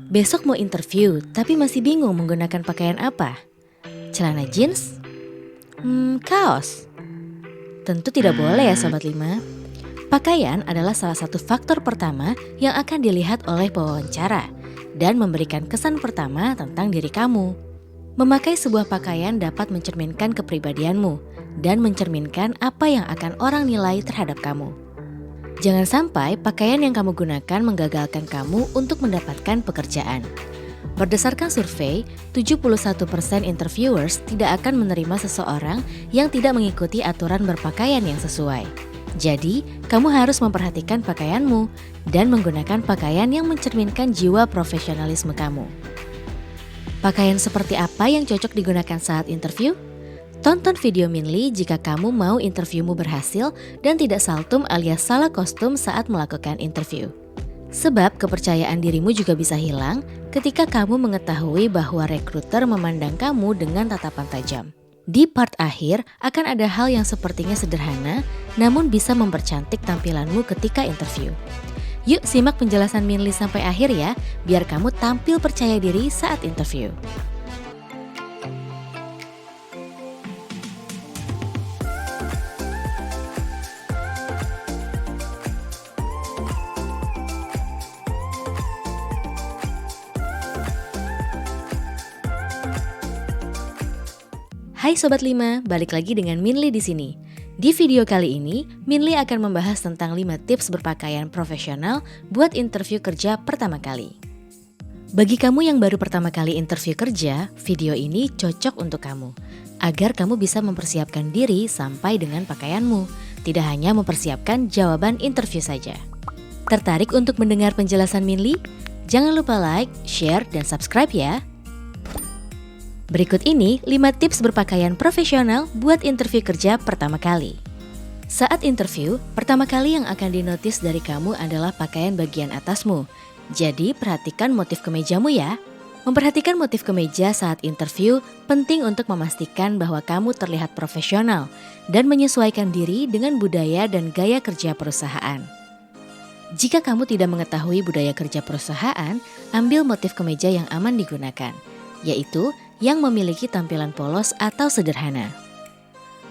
Besok mau interview, tapi masih bingung menggunakan pakaian apa? Celana jeans? Kaos? Tentu tidak boleh ya Sobat 5. Pakaian adalah salah satu faktor pertama yang akan dilihat oleh pewawancara dan memberikan kesan pertama tentang diri kamu. Memakai sebuah pakaian dapat mencerminkan kepribadianmu dan mencerminkan apa yang akan orang nilai terhadap kamu. Jangan sampai pakaian yang kamu gunakan menggagalkan kamu untuk mendapatkan pekerjaan. Berdasarkan survei, 71% interviewers tidak akan menerima seseorang yang tidak mengikuti aturan berpakaian yang sesuai. Jadi, kamu harus memperhatikan pakaianmu dan menggunakan pakaian yang mencerminkan jiwa profesionalisme kamu. Pakaian seperti apa yang cocok digunakan saat interview? Tonton video Minli jika kamu mau interviewmu berhasil dan tidak saltum alias salah kostum saat melakukan interview. Sebab kepercayaan dirimu juga bisa hilang ketika kamu mengetahui bahwa rekruter memandang kamu dengan tatapan tajam. Di part akhir akan ada hal yang sepertinya sederhana namun bisa mempercantik tampilanmu ketika interview. Yuk simak penjelasan Minli sampai akhir ya, biar kamu tampil percaya diri saat interview. Hai Sobat 5, balik lagi dengan Minli di sini. Di video kali ini, Minli akan membahas tentang 5 tips berpakaian profesional buat interview kerja pertama kali. Bagi kamu yang baru pertama kali interview kerja, video ini cocok untuk kamu. Agar kamu bisa mempersiapkan diri sampai dengan pakaianmu, tidak hanya mempersiapkan jawaban interview saja. Tertarik untuk mendengar penjelasan Minli? Jangan lupa like, share, dan subscribe ya. Berikut ini 5 tips berpakaian profesional buat interview kerja pertama kali. Saat interview, pertama kali yang akan dinotis dari kamu adalah pakaian bagian atasmu. Jadi perhatikan motif kemejamu ya. Memperhatikan motif kemeja saat interview penting untuk memastikan bahwa kamu terlihat profesional dan menyesuaikan diri dengan budaya dan gaya kerja perusahaan. Jika kamu tidak mengetahui budaya kerja perusahaan, ambil motif kemeja yang aman digunakan, yaitu yang memiliki tampilan polos atau sederhana.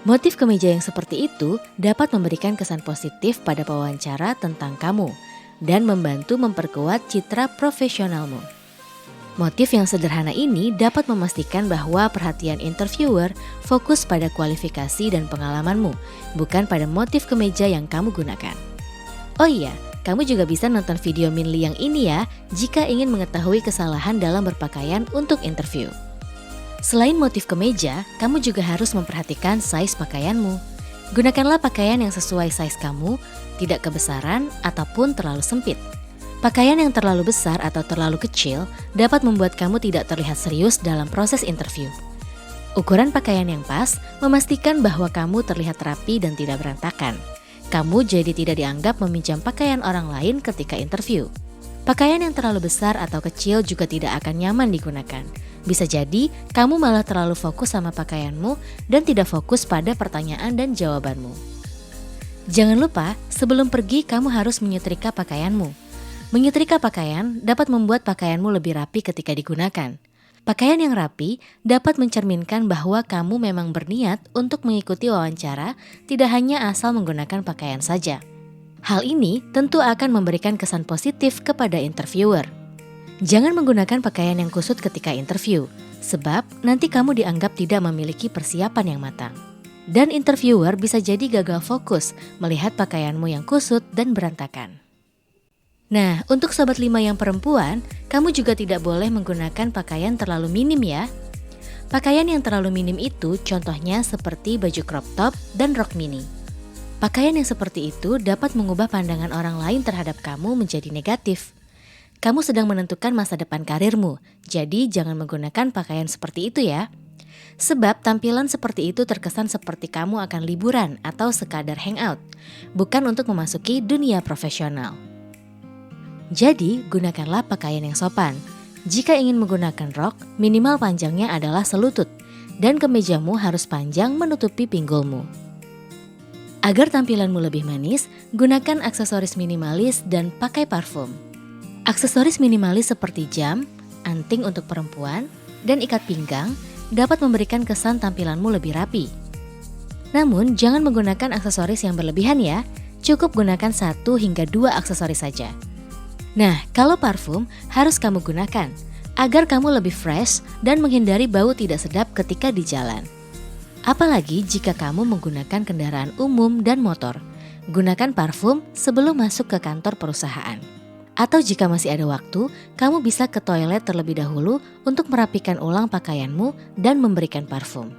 Motif kemeja yang seperti itu dapat memberikan kesan positif pada pewawancara tentang kamu dan membantu memperkuat citra profesionalmu. Motif yang sederhana ini dapat memastikan bahwa perhatian interviewer fokus pada kualifikasi dan pengalamanmu, bukan pada motif kemeja yang kamu gunakan. Oh iya, kamu juga bisa nonton video Minli yang ini ya jika ingin mengetahui kesalahan dalam berpakaian untuk interview. Selain motif kemeja, kamu juga harus memperhatikan size pakaianmu. Gunakanlah pakaian yang sesuai size kamu, tidak kebesaran ataupun terlalu sempit. Pakaian yang terlalu besar atau terlalu kecil dapat membuat kamu tidak terlihat serius dalam proses interview. Ukuran pakaian yang pas memastikan bahwa kamu terlihat rapi dan tidak berantakan. Kamu jadi tidak dianggap meminjam pakaian orang lain ketika interview. Pakaian yang terlalu besar atau kecil juga tidak akan nyaman digunakan. Bisa jadi kamu malah terlalu fokus sama pakaianmu dan tidak fokus pada pertanyaan dan jawabanmu. Jangan lupa, sebelum pergi kamu harus menyetrika pakaianmu. Menyetrika pakaian dapat membuat pakaianmu lebih rapi ketika digunakan. Pakaian yang rapi dapat mencerminkan bahwa kamu memang berniat untuk mengikuti wawancara, tidak hanya asal menggunakan pakaian saja. Hal ini tentu akan memberikan kesan positif kepada interviewer. Jangan menggunakan pakaian yang kusut ketika interview, sebab nanti kamu dianggap tidak memiliki persiapan yang matang. Dan interviewer bisa jadi gagal fokus melihat pakaianmu yang kusut dan berantakan. Nah, untuk Sobat 5 yang perempuan, kamu juga tidak boleh menggunakan pakaian terlalu minim ya. Pakaian yang terlalu minim itu contohnya seperti baju crop top dan rok mini. Pakaian yang seperti itu dapat mengubah pandangan orang lain terhadap kamu menjadi negatif. Kamu sedang menentukan masa depan karirmu, jadi jangan menggunakan pakaian seperti itu ya. Sebab tampilan seperti itu terkesan seperti kamu akan liburan atau sekadar hangout, bukan untuk memasuki dunia profesional. Jadi, gunakanlah pakaian yang sopan. Jika ingin menggunakan rok, minimal panjangnya adalah selutut, dan kemejamu harus panjang menutupi pinggulmu. Agar tampilanmu lebih manis, gunakan aksesoris minimalis dan pakai parfum. Aksesoris minimalis seperti jam, anting untuk perempuan, dan ikat pinggang dapat memberikan kesan tampilanmu lebih rapi. Namun, jangan menggunakan aksesoris yang berlebihan ya. Cukup gunakan 1 hingga 2 aksesoris saja. Nah, kalau parfum harus kamu gunakan agar kamu lebih fresh dan menghindari bau tidak sedap ketika di jalan. Apalagi jika kamu menggunakan kendaraan umum dan motor. Gunakan parfum sebelum masuk ke kantor perusahaan. Atau jika masih ada waktu, kamu bisa ke toilet terlebih dahulu untuk merapikan ulang pakaianmu dan memberikan parfum.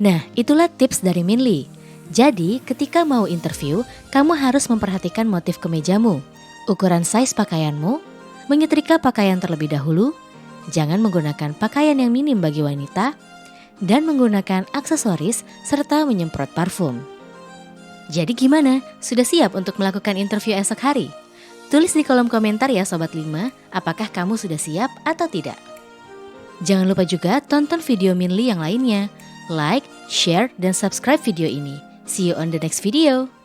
Nah, itulah tips dari Minli. Jadi, ketika mau interview, kamu harus memperhatikan motif kemejamu, ukuran size pakaianmu, menyetrika pakaian terlebih dahulu, jangan menggunakan pakaian yang minim bagi wanita, dan menggunakan aksesoris serta menyemprot parfum. Jadi gimana? Sudah siap untuk melakukan interview esok hari? Tulis di kolom komentar ya Sobat 5, apakah kamu sudah siap atau tidak? Jangan lupa juga tonton video Minli yang lainnya. Like, share, dan subscribe video ini. See you on the next video.